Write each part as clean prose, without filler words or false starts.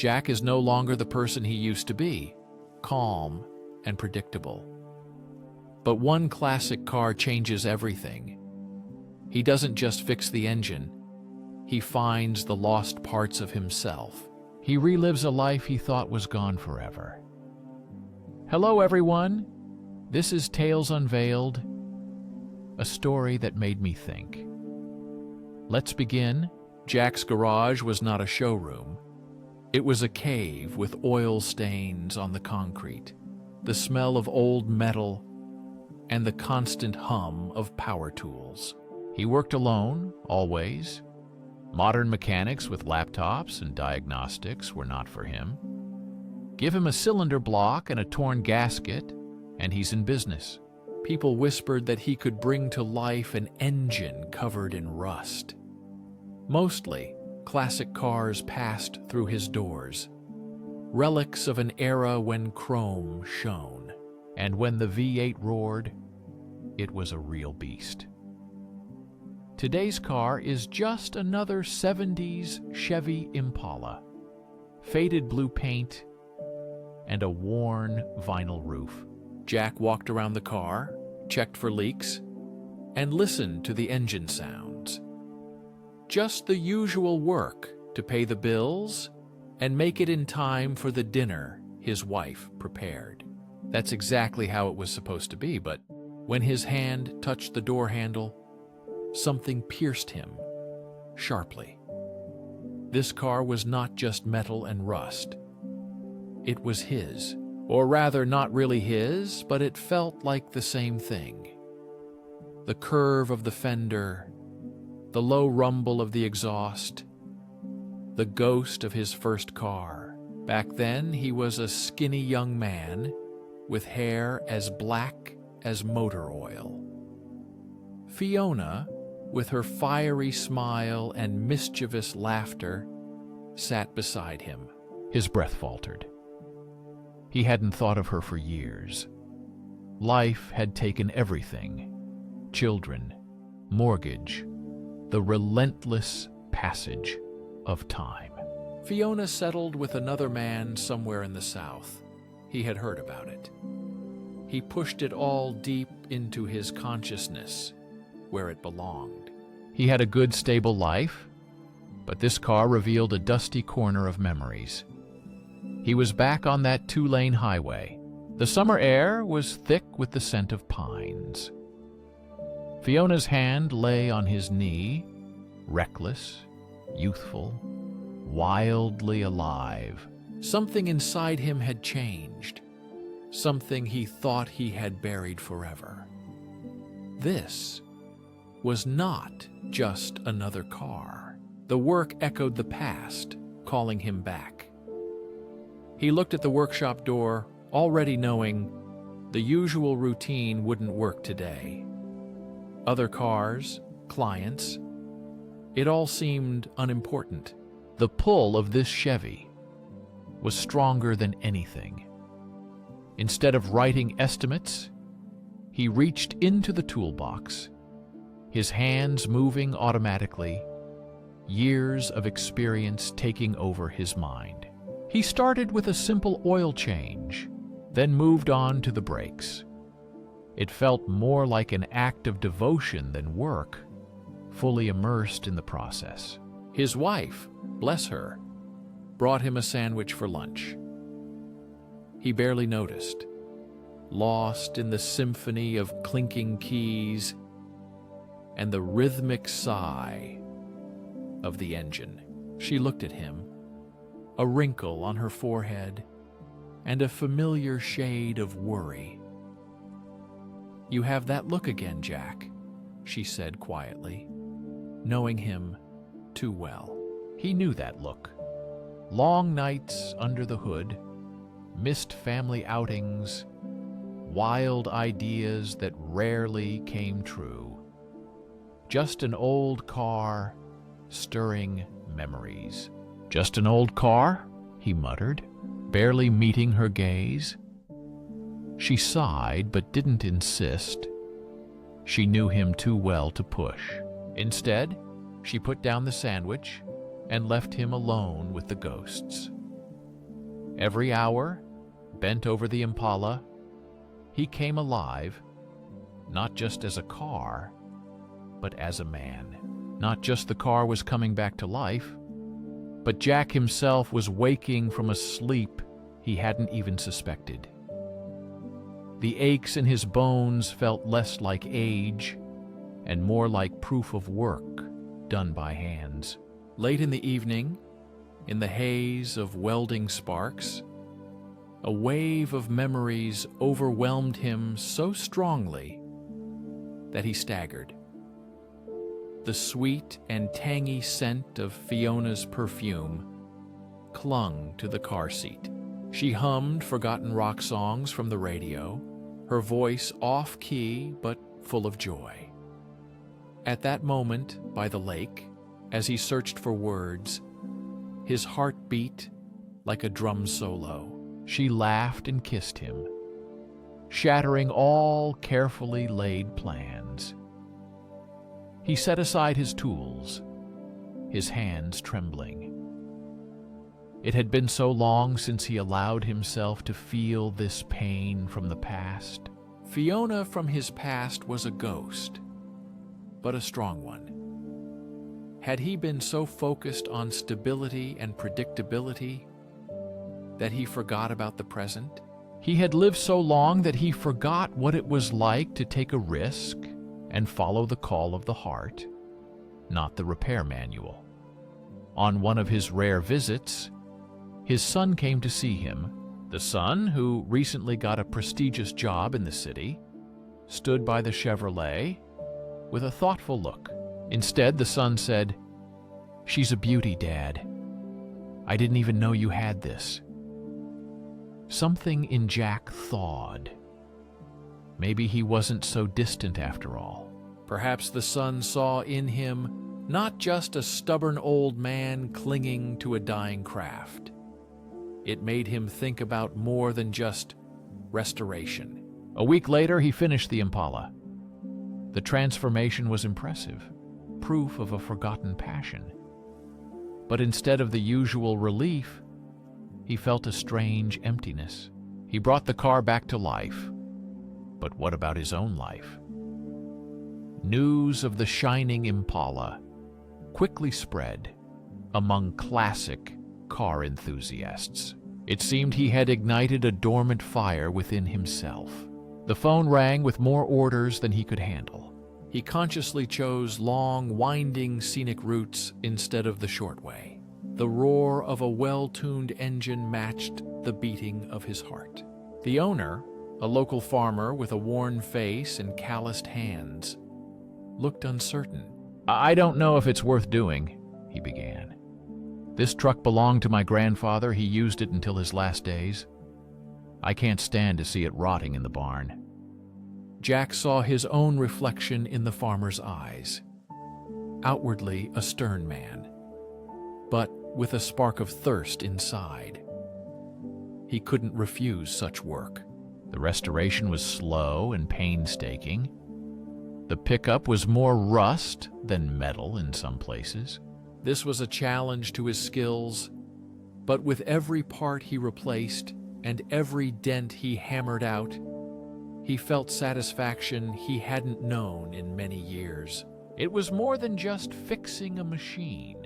Jack is no longer the person he used to be, calm and predictable. But one classic car changes everything. He doesn't just fix the engine, he finds the lost parts of himself. He relives a life he thought was gone forever. Hello, everyone. This is Tales Unveiled, a story that made me think. Let's begin. Jack's garage was not a showroom. It was a cave with oil stains on the concrete, the smell of old metal, and the constant hum of power tools. He worked alone, always. Modern mechanics with laptops and diagnostics were not for him. Give him a cylinder block and a torn gasket, and he's in business. People whispered that he could bring to life an engine covered in rust. Mostly, classic cars passed through his doors, relics of an era when chrome shone. And when the V8 roared, it was a real beast. Today's car is just another 70s Chevy Impala. Faded blue paint and a worn vinyl roof. Jack walked around the car, checked for leaks, and listened to the engine sounds. Just the usual work to pay the bills and make it in time for the dinner his wife prepared. That's exactly how it was supposed to be, but when his hand touched the door handle, something pierced him sharply. This car was not just metal and rust. It was his. Or rather, not really his, but it felt like the same thing. The curve of the fender, the low rumble of the exhaust, the ghost of his first car. Back then, he was a skinny young man with hair as black as motor oil. Fiona, with her fiery smile and mischievous laughter, sat beside him. His breath faltered. He hadn't thought of her for years. Life had taken everything. Children, mortgage, the relentless passage of time. Fiona settled with another man somewhere in the South. He had heard about it. He pushed it all deep into his consciousness, where it belonged. He had a good, stable life, but this car revealed a dusty corner of memories. He was back on that two-lane highway. The summer air was thick with the scent of pines. Fiona's hand lay on his knee, reckless, youthful, wildly alive. Something inside him had changed. Something he thought he had buried forever. This was not just another car. The work echoed the past, calling him back. He looked at the workshop door, already knowing the usual routine wouldn't work today. Other cars, clients, it all seemed unimportant. The pull of this Chevy was stronger than anything. Instead of writing estimates, he reached into the toolbox, his hands moving automatically, years of experience taking over his mind. He started with a simple oil change, then moved on to the brakes. It felt more like an act of devotion than work, fully immersed in the process. His wife, bless her, brought him a sandwich for lunch. He barely noticed, lost in the symphony of clinking keys and the rhythmic sigh of the engine. She looked at him, a wrinkle on her forehead and a familiar shade of worry. "You have that look again, Jack," she said quietly, knowing him too well. He knew that look. Long nights under the hood, missed family outings, wild ideas that rarely came true. Just an old car, stirring memories. "Just an old car?" he muttered, barely meeting her gaze. She sighed but didn't insist. She knew him too well to push. Instead, she put down the sandwich and left him alone with the ghosts. Every hour, bent over the Impala, he came alive, not just as a car, but as a man. Not just the car was coming back to life, but Jack himself was waking from a sleep he hadn't even suspected. The aches in his bones felt less like age and more like proof of work done by hands. Late in the evening, in the haze of welding sparks, a wave of memories overwhelmed him so strongly that he staggered. The sweet and tangy scent of Fiona's perfume clung to the car seat. She hummed forgotten rock songs from the radio, her voice off-key but full of joy. At that moment, by the lake, as he searched for words, his heart beat like a drum solo. She laughed and kissed him, shattering all carefully laid plans. He set aside his tools, his hands trembling. It had been so long since he allowed himself to feel this pain from the past. Fiona from his past was a ghost, but a strong one. Had he been so focused on stability and predictability that he forgot about the present? He had lived so long that he forgot what it was like to take a risk and follow the call of the heart, not the repair manual. On one of his rare visits, his son came to see him. The son, who recently got a prestigious job in the city, stood by the Chevrolet with a thoughtful look. Instead, the son said, "She's a beauty, Dad. I didn't even know you had this." Something in Jack thawed. Maybe he wasn't so distant after all. Perhaps the son saw in him not just a stubborn old man clinging to a dying craft. It made him think about more than just restoration. A week later, he finished the Impala. The transformation was impressive, proof of a forgotten passion. But instead of the usual relief, he felt a strange emptiness. He brought the car back to life. But what about his own life? News of the shining Impala quickly spread among classic car enthusiasts. It seemed he had ignited a dormant fire within himself. The phone rang with more orders than he could handle. He consciously chose long, winding, scenic routes instead of the short way. The roar of a well-tuned engine matched the beating of his heart. The owner, a local farmer with a worn face and calloused hands, looked uncertain. "I don't know if it's worth doing," he began. "This truck belonged to my grandfather. He used it until his last days. I can't stand to see it rotting in the barn." Jack saw his own reflection in the farmer's eyes. Outwardly a stern man, but with a spark of thirst inside. He couldn't refuse such work. The restoration was slow and painstaking. The pickup was more rust than metal in some places. This was a challenge to his skills, but with every part he replaced and every dent he hammered out, he felt satisfaction he hadn't known in many years. It was more than just fixing a machine.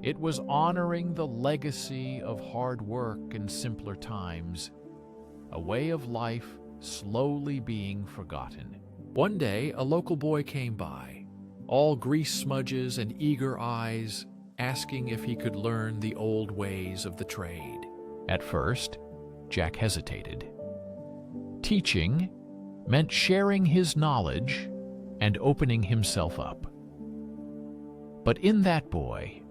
It was honoring the legacy of hard work and simpler times, a way of life slowly being forgotten. One day, a local boy came by, all grease smudges and eager eyes, asking if he could learn the old ways of the trade. At first, Jack hesitated. Teaching meant sharing his knowledge and opening himself up. But in that boy,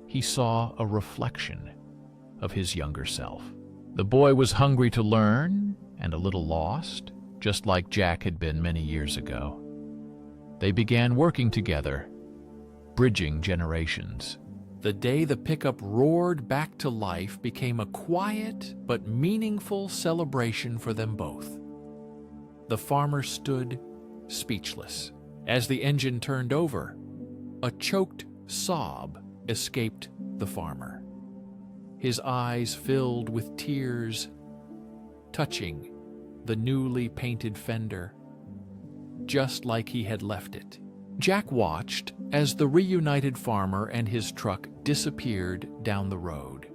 he saw a reflection of his younger self. The boy was hungry to learn and a little lost, just like Jack had been many years ago. They began working together, bridging generations. The day the pickup roared back to life became a quiet but meaningful celebration for them both. The farmer stood speechless. As the engine turned over, a choked sob escaped the farmer. his eyes filled with tears, touching the newly painted fender, just like he had left it. Jack watched as the reunited farmer and his truck disappeared down the road,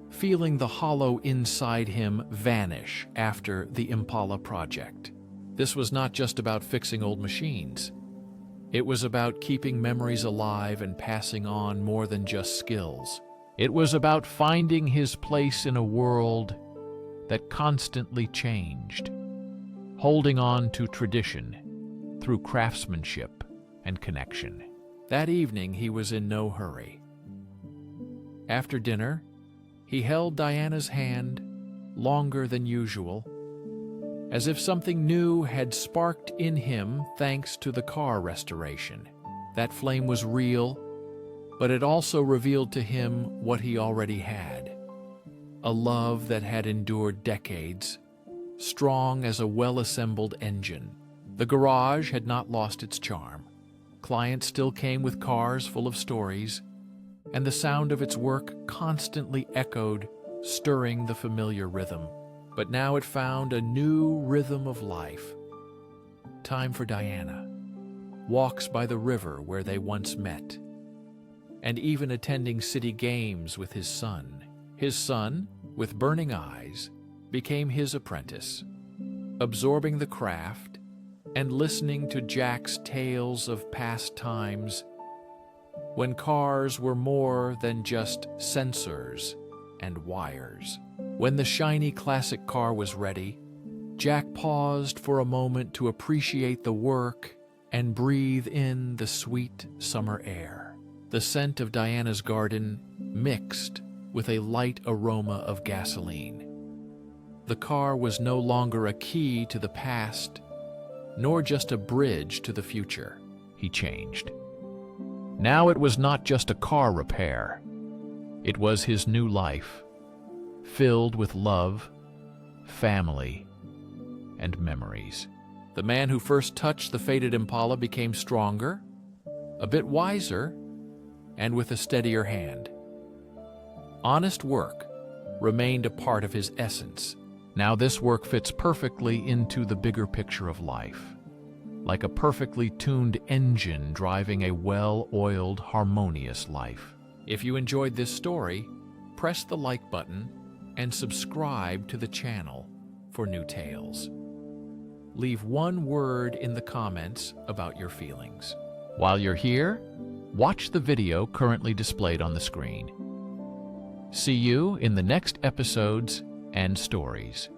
feeling the hollow inside him vanish after the Impala project. This was not just about fixing old machines. It was about keeping memories alive and passing on more than just skills. It was about finding his place in a world that constantly changed, holding on to tradition through craftsmanship and connection. That evening, he was in no hurry. After dinner, he held Diana's hand longer than usual, as if something new had sparked in him thanks to the car restoration. That flame was real, but it also revealed to him what he already had: a love that had endured decades, strong as a well-assembled engine. The garage had not lost its charm. Clients still came with cars full of stories, and the sound of its work constantly echoed, stirring the familiar rhythm. But now it found a new rhythm of life. Time for Diana. Walks by the river where they once met, and even attending city games with his son. His son, with burning eyes, became his apprentice, absorbing the craft and listening to Jack's tales of past times when cars were more than just sensors and wires. When the shiny classic car was ready, Jack paused for a moment to appreciate the work and breathe in the sweet summer air. The scent of Diana's garden mixed with a light aroma of gasoline. The car was no longer a key to the past, nor just a bridge to the future. He changed. Now it was not just a car repair. It was his new life, filled with love, family, and memories. The man who first touched the faded Impala became stronger, a bit wiser, and with a steadier hand. Honest work remained a part of his essence. Now this work fits perfectly into the bigger picture of life, like a perfectly tuned engine driving a well-oiled, harmonious life. If you enjoyed this story, press the like button and subscribe to the channel for new tales. Leave one word in the comments about your feelings. While you're here, watch the video currently displayed on the screen. See you in the next episodes and stories.